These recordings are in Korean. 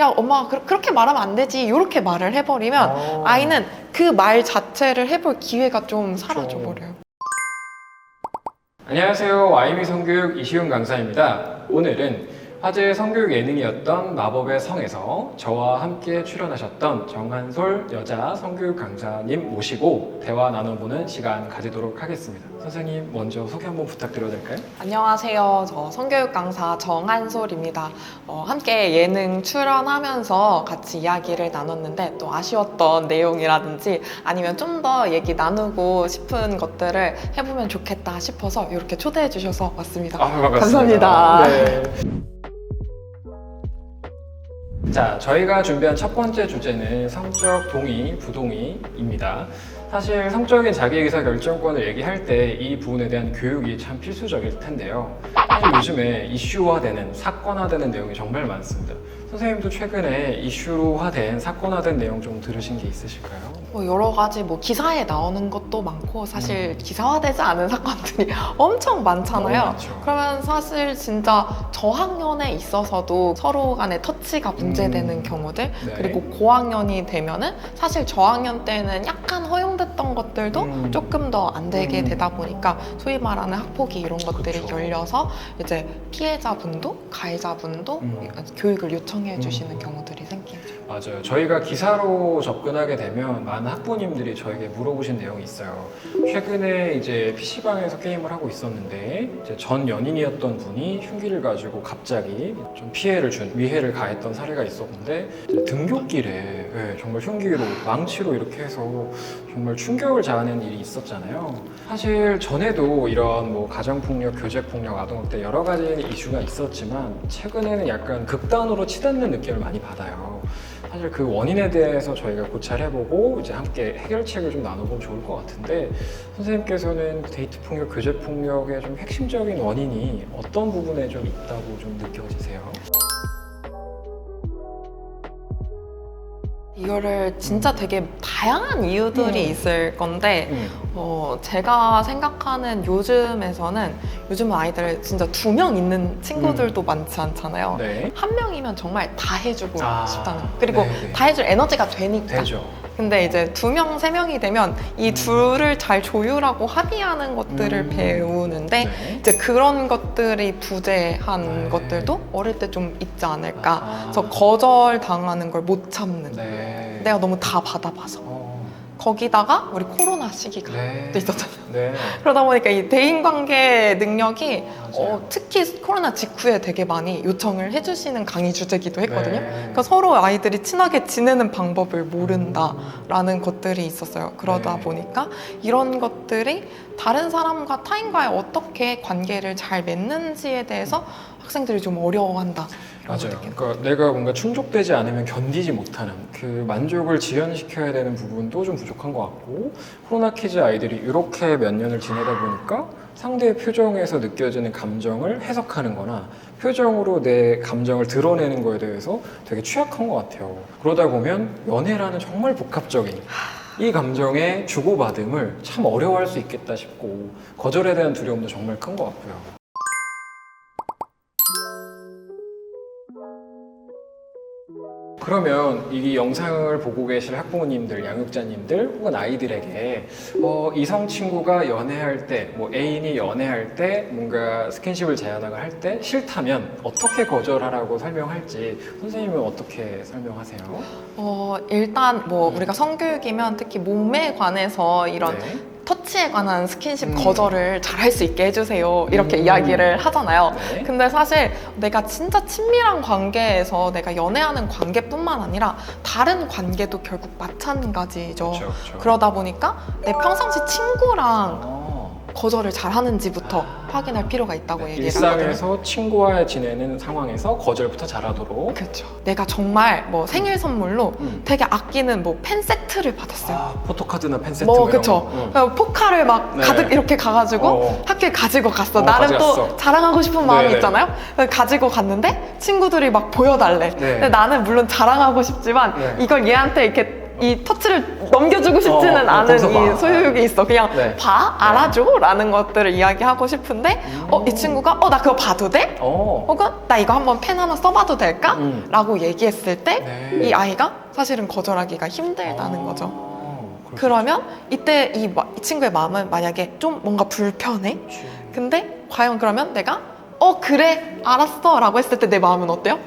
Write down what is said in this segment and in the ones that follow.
야 엄마 그렇게 말하면 안 되지 이렇게 말을 해버리면 아이는 그 말 자체를 해볼 기회가 좀 사라져버려요. 안녕하세요. 와이미 성교육 이시훈 강사입니다. 오늘은 화제의 성교육 예능이었던 마법의 성에서 저와 함께 출연하셨던 정한솔 여자 성교육 강사님 모시고 대화 나눠보는 시간 가지도록 하겠습니다. 선생님 먼저 소개 한번 부탁드려도 될까요? 안녕하세요. 저 성교육 강사 정한솔입니다. 함께 예능 출연하면서 같이 이야기를 나눴는데 또 아쉬웠던 내용이라든지 아니면 좀 더 얘기 나누고 싶은 것들을 해보면 좋겠다 싶어서 이렇게 초대해 주셔서 왔습니다. 반갑습니다. 감사합니다. 네. 자, 저희가 준비한 첫 번째 주제는 성적 동의, 부동의입니다. 사실 성적인 자기의사결정권을 얘기할 때 이 부분에 대한 교육이 참 필수적일 텐데요. 사실 요즘에 이슈화되는, 사건화되는 내용이 정말 많습니다. 선생님도 최근에 이슈화된, 사건화된 내용 좀 들으신 게 있으실까요? 여러 가지 기사에 나오는 것도 많고 사실 기사화되지 않은 사건들이 엄청 많잖아요. 많죠. 그러면 사실 진짜 저학년에 있어서도 서로 간의 터치가 문제되는 경우들 네. 그리고 고학년이 되면은 사실 저학년 때는 약간 허용됐던 것들도 조금 더 안 되게 되다 보니까 소위 말하는 학폭위 이런 것들이 그쵸. 열려서 이제 피해자분도 가해자분도 교육을 요청해 주시는 경우들이 생기죠. 맞아요. 저희가 기사로 접근하게 되면 많은 학부모님들이 저에게 물어보신 내용이 있어요. 최근에 이제 PC방에서 게임을 하고 있었는데 이제 전 연인이었던 분이 흉기를 가지고 갑자기 좀 피해를 준, 위해를 가했던 사례가 있었는데 이제 등굣길에 정말 흉기로, 망치로 이렇게 해서 정말 충격을 자아낸 일이 있었잖아요. 사실 전에도 이런 가정폭력, 교제폭력, 아동학대 여러 가지 이슈가 있었지만 최근에는 약간 극단으로 치닫는 느낌을 많이 받아요. 사실 그 원인에 대해서 저희가 고찰해보고 이제 함께 해결책을 좀 나눠보면 좋을 것 같은데 선생님께서는 데이트 폭력, 교제 폭력의 좀 핵심적인 원인이 어떤 부분에 좀 있다고 좀 느껴지세요? 이거를 진짜 되게 다양한 이유들이 있을 건데 제가 생각하는 요즘 아이들 진짜 2명 있는 친구들도 많지 않잖아요. 네. 한 명이면 정말 다 해주고 싶다는 그리고 네네. 다 해줄 에너지가 되니까. 되죠. 근데 이제 2명, 3명이 되면 이 둘을 잘 조율하고 합의하는 것들을 배우는데 네. 이제 그런 것들이 부재한 네. 것들도 어릴 때 좀 있지 않을까. 그래서 거절당하는 걸 못 참는. 네. 내가 너무 다 받아봐서. 거기다가 우리 코로나 시기가 네. 또 있었잖아요. 네. 그러다 보니까 이 대인관계 능력이 맞아요. 특히 코로나 직후에 되게 많이 요청을 해주시는 강의 주제기도 했거든요. 네. 그러니까 서로 아이들이 친하게 지내는 방법을 모른다라는 것들이 있었어요. 그러다 네. 보니까 이런 것들이 다른 사람과 타인과의 어떻게 관계를 잘 맺는지에 대해서 학생들이 좀 어려워한다. 맞아요. 그러니까 내가 뭔가 충족되지 않으면 견디지 못하는 그 만족을 지연시켜야 되는 부분도 좀 부족한 것 같고 코로나 키즈 아이들이 이렇게 몇 년을 지내다 보니까 상대의 표정에서 느껴지는 감정을 해석하는 거나 표정으로 내 감정을 드러내는 거에 대해서 되게 취약한 것 같아요. 그러다 보면 연애라는 정말 복합적인 이 감정의 주고받음을 참 어려워할 수 있겠다 싶고 거절에 대한 두려움도 정말 큰 것 같고요. 그러면 이 영상을 보고 계실 학부모님들, 양육자님들 혹은 아이들에게 이성 친구가 연애할 때, 애인이 연애할 때 뭔가 스킨십을 제안하고 할 때 싫다면 어떻게 거절하라고 설명할지 선생님은 어떻게 설명하세요? 일단 우리가 성교육이면 특히 몸에 관해서 이런 네. 터치에 관한 스킨십 거절을 잘 할 수 있게 해주세요 이렇게 이야기를 하잖아요. 네. 근데 사실 내가 진짜 친밀한 관계에서 내가 연애하는 관계뿐만 아니라 다른 관계도 결국 마찬가지죠. 그렇죠, 그렇죠. 그러다 보니까 내 평상시 친구랑 거절을 잘 하는지부터 확인할 필요가 있다고 얘기를 하거든요. 일상에서 친구와 지내는 상황에서 거절부터 잘하도록. 그렇죠. 내가 정말 생일 선물로 되게 아끼는 펜 세트를 받았어요. 포토카드나 펜 세트 이런 그쵸. 거. 포카를 막 네. 가득 이렇게 가가지고 학교에 가지고 갔어. 나름 가져갔어. 또 자랑하고 싶은 마음이 네네. 있잖아요. 그래서 가지고 갔는데 친구들이 막 보여달래. 네. 근데 나는 물론 자랑하고 싶지만 네. 이걸 얘한테 이렇게 이 터치를 넘겨주고 싶지는 않은 거기서 봐. 이 소유욕이 있어. 그냥 네. 봐? 알아줘? 라는 것들을 이야기하고 싶은데 이 친구가 나 그거 봐도 돼? 혹은 나 이거 한번 pen 하나 써봐도 될까? 라고 얘기했을 때 이 네. 아이가 사실은 거절하기가 힘들다는 거죠. 그럴 수 그러면 이때 이 친구의 마음은 만약에 좀 뭔가 불편해? 있지. 근데 과연 그러면 내가 그래 알았어 라고 했을 때 내 마음은 어때요?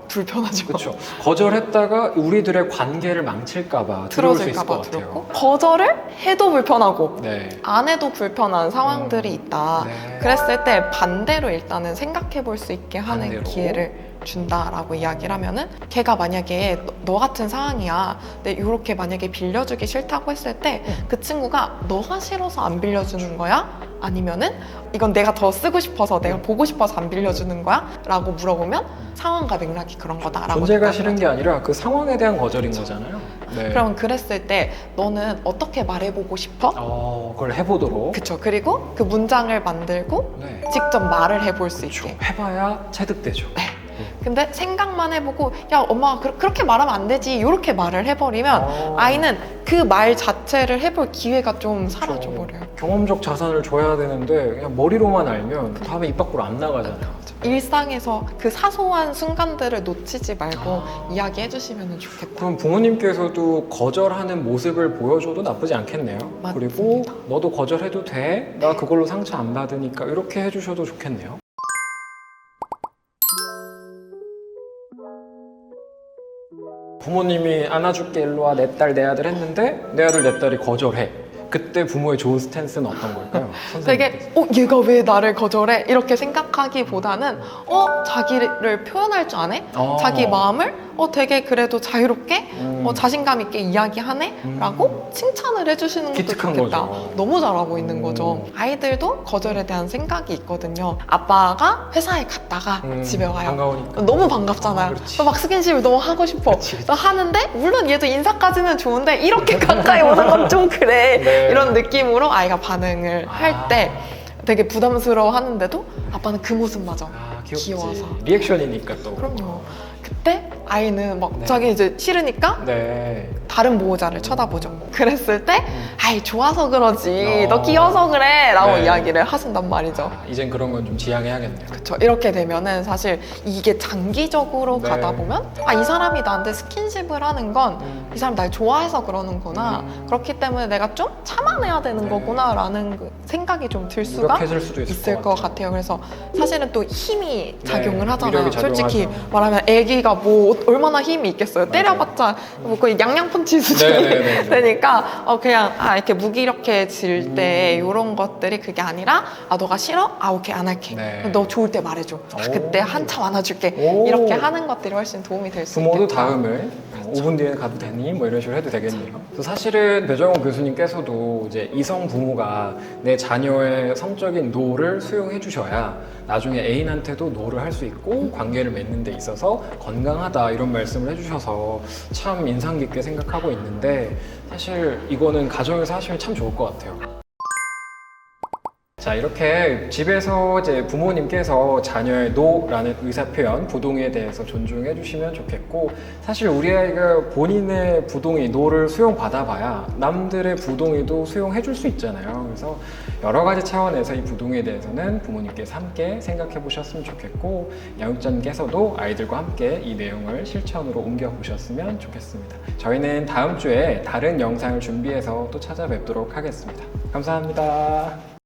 불편하죠. 그렇죠. 거절했다가 우리들의 관계를 망칠까봐 두려울 수 있을 것 같아요. 두렵고 거절을 해도 불편하고 네. 안 해도 불편한 상황들이 있다. 네. 그랬을 때 반대로 일단은 생각해 볼 수 있게 하는 반대로? 기회를 준다라고 이야기를 하면은 걔가 만약에 너 같은 상황이야. 근데 이렇게 만약에 빌려주기 싫다고 했을 때 그 친구가 너가 싫어서 안 빌려주는 거야? 아니면은 이건 내가 더 쓰고 싶어서 내가 보고 싶어서 안 빌려주는 거야? 라고 물어보면 상황과 맥락이 그런 거다라고 존재가 생각을 싫은 게 아니라 그 상황에 대한 거절인 거잖아요. 네. 그럼 그랬을 때 너는 어떻게 말해보고 싶어? 그걸 해보도록. 그쵸. 그리고 그 문장을 만들고 네. 직접 말을 해볼 수 그쵸. 있게. 해봐야 체득되죠. 네. 근데 생각만 해보고 야 엄마 그렇게 말하면 안 되지 이렇게 말을 해버리면 아이는 그 말 자체를 해볼 기회가 좀 사라져버려요. 경험적 자산을 줘야 되는데 그냥 머리로만 알면 다음에 입 밖으로 안 나가잖아요. 일상에서 그 사소한 순간들을 놓치지 말고 이야기해 주시면 좋겠다. 그럼 부모님께서도 거절하는 모습을 보여줘도 나쁘지 않겠네요. 맞습니다. 그리고 너도 거절해도 돼? 나 그걸로 상처 안 받으니까 이렇게 해주셔도 좋겠네요. 부모님이 안아줄게 일로 와 내 딸 내 아들 했는데 내 아들 내 딸이 거절해. 그때 부모의 좋은 스탠스는 어떤 걸까요? 되게 얘가 왜 나를 거절해? 이렇게 생각하기보다는 자기를 표현할 줄 아네? 자기 마음을 되게 그래도 자유롭게 자신감 있게 이야기하네? 라고 칭찬을 해주시는 것도 기특한 좋겠다. 거죠. 너무 잘하고 있는 거죠. 아이들도 거절에 대한 생각이 있거든요. 아빠가 회사에 갔다가 집에 와요. 반가우니까. 너무 반갑잖아요. 그렇지. 막 스킨십을 너무 하고 싶어. 그치. 하는데 물론 얘도 인사까지는 좋은데 이렇게 가까이 오는 건 좀 그래. 네. 이런 느낌으로 아이가 반응을 할 때 되게 부담스러워 하는데도 아빠는 그 모습마저 귀엽지. 귀여워서. 리액션이니까 또. 그럼요. 그때 아이는 막 네. 자기 이제 싫으니까 네. 다른 보호자를 쳐다보죠. 그랬을 때 아이 좋아서 그러지 너 귀여워서 그래 라고 네. 이야기를 하신단 말이죠. 이젠 그런 건 좀 지양해야겠네요. 그렇죠. 이렇게 되면은 사실 이게 장기적으로 네. 가다 보면 이 사람이 나한테 스킨십을 하는 건 이 사람 날 좋아해서 그러는구나. 그렇기 때문에 내가 좀 참아내야 되는 네. 거구나 라는 그 생각이 좀 들 수가 무력해질 수도 있을 것 같아요. 그래서 사실은 또 힘이 작용을 네, 하잖아요. 위력이 솔직히 작용하죠. 말하면 애기가 뭐 얼마나 힘이 있겠어요. 때려봤자 뭐 거의 양양펀치 수준이 네. 되니까 그냥 이렇게 무기력해질 때 이런 것들이 그게 아니라 너가 싫어? 오케이 안 할게. 네. 너 좋을 때 말해줘. 그때 한참 안아줄게. 오. 이렇게 하는 것들이 훨씬 도움이 될 수 있겠다. 부모도 다음을 5분 뒤에 가도 되니? 뭐 이런 식으로 해도 되겠네요. 그래서 사실은 배정훈 교수님께서도 이제 이성 부모가 내 자녀의 성적인 노를 수용해 주셔야 나중에 애인한테도 노를 할 수 있고 관계를 맺는 데 있어서 건강하다 이런 말씀을 해주셔서 참 인상 깊게 생각하고 있는데 사실 이거는 가정에서 하시면 참 좋을 것 같아요. 자, 이렇게 집에서 이제 부모님께서 자녀의 노라는 의사표현, 부동의에 대해서 존중해 주시면 좋겠고, 사실 우리 아이가 본인의 부동의, 노를 수용받아봐야 남들의 부동의도 수용해 줄 수 있잖아요. 그래서 여러 가지 차원에서 이 부동의에 대해서는 부모님께서 함께 생각해 보셨으면 좋겠고, 양육자님께서도 아이들과 함께 이 내용을 실천으로 옮겨 보셨으면 좋겠습니다. 저희는 다음 주에 다른 영상을 준비해서 또 찾아뵙도록 하겠습니다. 감사합니다.